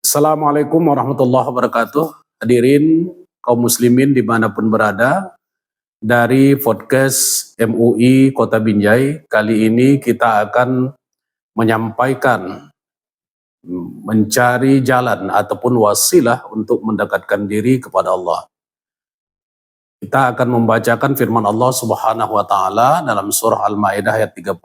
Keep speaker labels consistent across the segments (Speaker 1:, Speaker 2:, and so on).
Speaker 1: Assalamualaikum warahmatullahi wabarakatuh. Hadirin kaum muslimin dimanapun berada, dari podcast MUI Kota Binjai, kali ini kita akan menyampaikan mencari jalan ataupun wasilah untuk mendekatkan diri kepada Allah. Kita akan membacakan firman Allah Subhanahu wa taala dalam surah Al-Maidah ayat 35.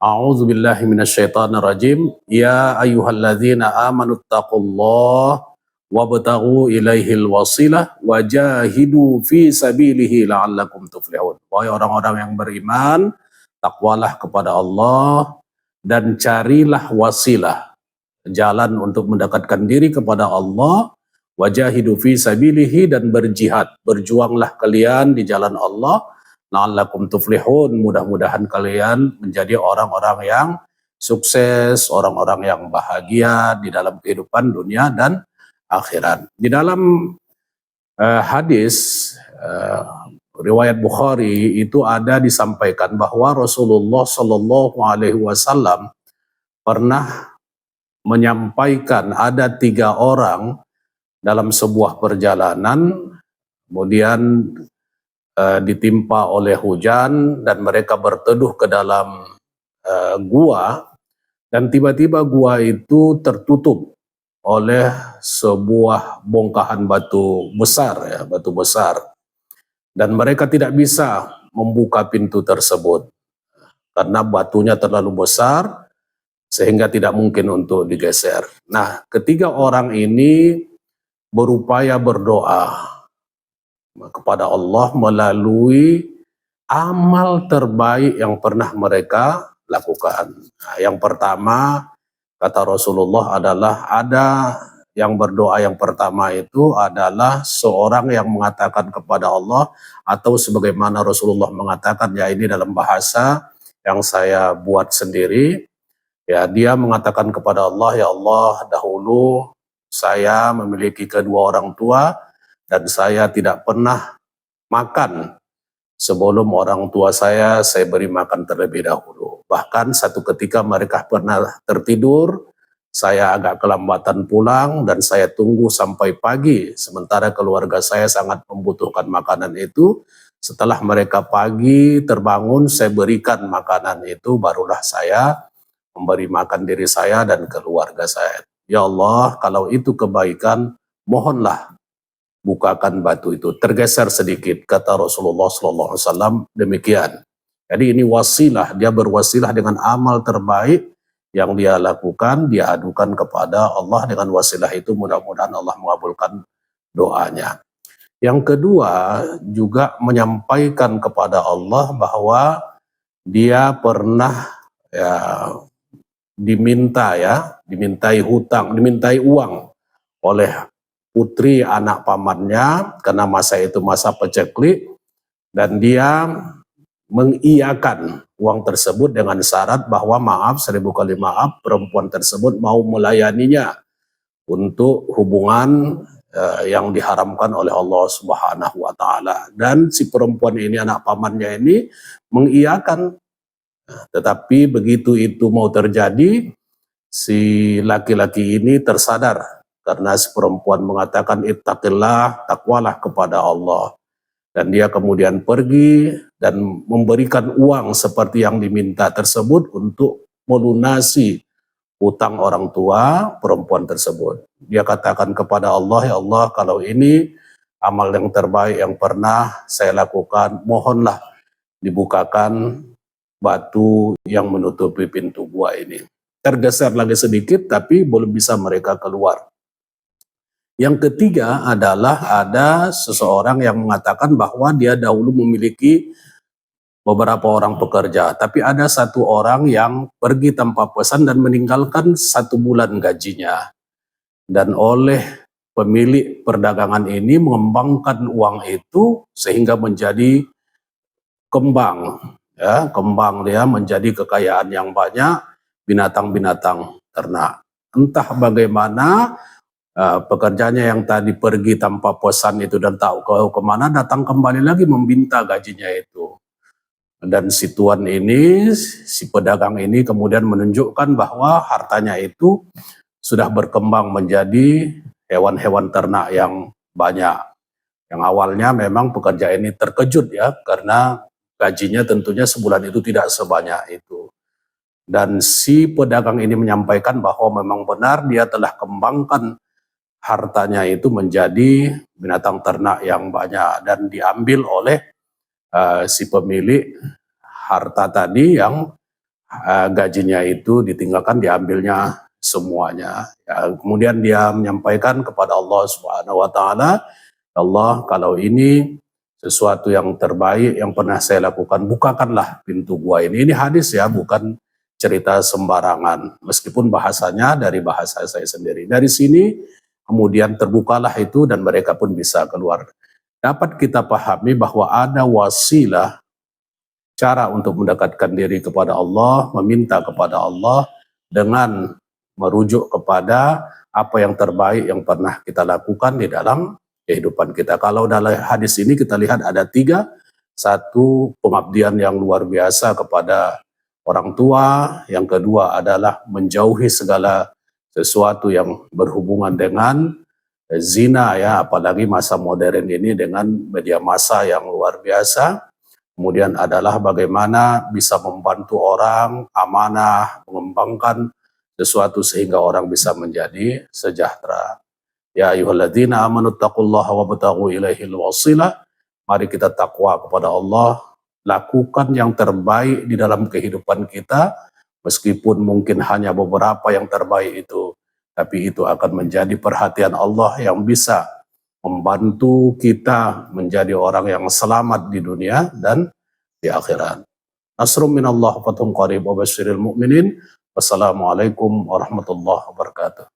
Speaker 1: A'udzu billahi minasyaitonir rajim. Ya ayyuhalladzina amanu taqullaha wabtaghu ilaihil wasilah wajahidu fi sabilihi la'allakum tuflihun. Wahai orang-orang yang beriman, takwalah kepada Allah dan carilah wasilah, jalan untuk mendekatkan diri kepada Allah. Wajahidu fi sabilihi, dan berjihad, berjuanglah kalian di jalan Allah. La'allakum tuflihun, mudah-mudahan kalian menjadi orang-orang yang sukses, orang-orang yang bahagia di dalam kehidupan dunia dan akhirat. Di dalam hadis riwayat Bukhari itu ada disampaikan bahwa Rasulullah Shallallahu Alaihi Wasallam pernah menyampaikan ada 3 orang dalam sebuah perjalanan, kemudian ditimpa oleh hujan dan mereka berteduh ke dalam gua, dan tiba-tiba gua itu tertutup oleh sebuah bongkahan batu besar, batu besar, dan mereka tidak bisa membuka pintu tersebut karena batunya terlalu besar sehingga tidak mungkin untuk digeser. Nah, ketiga orang ini berupaya berdoa kepada Allah melalui amal terbaik yang pernah mereka lakukan. Nah, yang pertama, kata Rasulullah, adalah ada yang berdoa yang pertama itu adalah seorang yang mengatakan kepada Allah, atau sebagaimana Rasulullah mengatakan, ya ini dalam bahasa yang saya buat sendiri, ya dia mengatakan kepada Allah, ya Allah, dahulu saya memiliki kedua orang tua dan saya tidak pernah makan sebelum orang tua saya beri makan terlebih dahulu. Bahkan satu ketika mereka pernah tertidur, saya agak kelambatan pulang dan saya tunggu sampai pagi, sementara keluarga saya sangat membutuhkan makanan itu. Setelah mereka pagi terbangun, saya berikan makanan itu, barulah saya memberi makan diri saya dan keluarga saya. Ya Allah, kalau itu kebaikan, mohonlah bukakan batu itu, tergeser sedikit, kata Rasulullah SAW demikian. Jadi ini wasilah, dia berwasilah dengan amal terbaik yang dia lakukan, dia adukan kepada Allah. Dengan wasilah itu mudah-mudahan Allah mengabulkan doanya. Yang kedua, juga menyampaikan kepada Allah bahwa dia pernah dimintai hutang, dimintai uang oleh putri anak pamannya, karena masa itu masa paceklik, dan dia mengiyakan uang tersebut dengan syarat bahwa maaf, 1000 kali maaf, perempuan tersebut mau melayaninya untuk hubungan yang diharamkan oleh Allah Subhanahu wa taala. Dan si perempuan ini, anak pamannya ini, mengiyakan. Tetapi begitu itu mau terjadi, si laki-laki ini tersadar karena si perempuan mengatakan ittaqillah, takwalah kepada Allah. Dan dia kemudian pergi dan memberikan uang seperti yang diminta tersebut untuk melunasi hutang orang tua perempuan tersebut. Dia katakan kepada Allah, ya Allah, kalau ini amal yang terbaik yang pernah saya lakukan, mohonlah dibukakan batu yang menutupi pintu gua ini. Tergeser lagi sedikit, tapi belum bisa mereka keluar. Yang ketiga adalah ada seseorang yang mengatakan bahwa dia dahulu memiliki beberapa orang pekerja, tapi ada satu orang yang pergi tanpa pesan dan meninggalkan 1 bulan gajinya. Dan oleh pemilik perdagangan ini mengembangkan uang itu sehingga menjadi kembang, kembang dia menjadi kekayaan yang banyak, binatang-binatang ternak. Entah bagaimana pekerjanya yang tadi pergi tanpa pesan itu dan tahu kemana, datang kembali lagi meminta gajinya itu. Dan si tuan ini, si pedagang ini kemudian menunjukkan bahwa hartanya itu sudah berkembang menjadi hewan-hewan ternak yang banyak. Yang awalnya memang pekerja ini terkejut ya, karena gajinya tentunya sebulan itu tidak sebanyak itu. Dan si pedagang ini menyampaikan bahwa memang benar dia telah kembangkan hartanya itu menjadi binatang ternak yang banyak dan diambil oleh si pemilik harta tadi yang gajinya itu ditinggalkan, diambilnya semuanya. Ya, kemudian dia menyampaikan kepada Allah Subhanahu wa taala, Allah, kalau ini sesuatu yang terbaik yang pernah saya lakukan, bukakanlah pintu gua ini. Ini hadis ya, bukan cerita sembarangan. Meskipun bahasanya dari bahasa saya sendiri. Dari sini kemudian terbukalah itu dan mereka pun bisa keluar. Dapat kita pahami bahwa ada wasilah, cara untuk mendekatkan diri kepada Allah, meminta kepada Allah dengan merujuk kepada apa yang terbaik yang pernah kita lakukan di dalam kehidupan kita. Kalau dalam hadis ini kita lihat ada 3. Satu, pengabdian yang luar biasa kepada orang tua. Yang kedua adalah menjauhi segala sesuatu yang berhubungan dengan zina ya, apalagi masa modern ini dengan media massa yang luar biasa. Kemudian adalah bagaimana bisa membantu orang, amanah, mengembangkan sesuatu sehingga orang bisa menjadi sejahtera. Ya ayyuhalladzina amanu taqullaha wabtaghu ilaihil wasilah. Mari kita takwa kepada Allah, lakukan yang terbaik di dalam kehidupan kita, meskipun mungkin hanya beberapa yang terbaik itu, tapi itu akan menjadi perhatian Allah yang bisa membantu kita menjadi orang yang selamat di dunia dan di akhirat. Nasrum minallah fathun qarib wa basyiril mu'minin. Wassalamualaikum warahmatullahi wabarakatuh.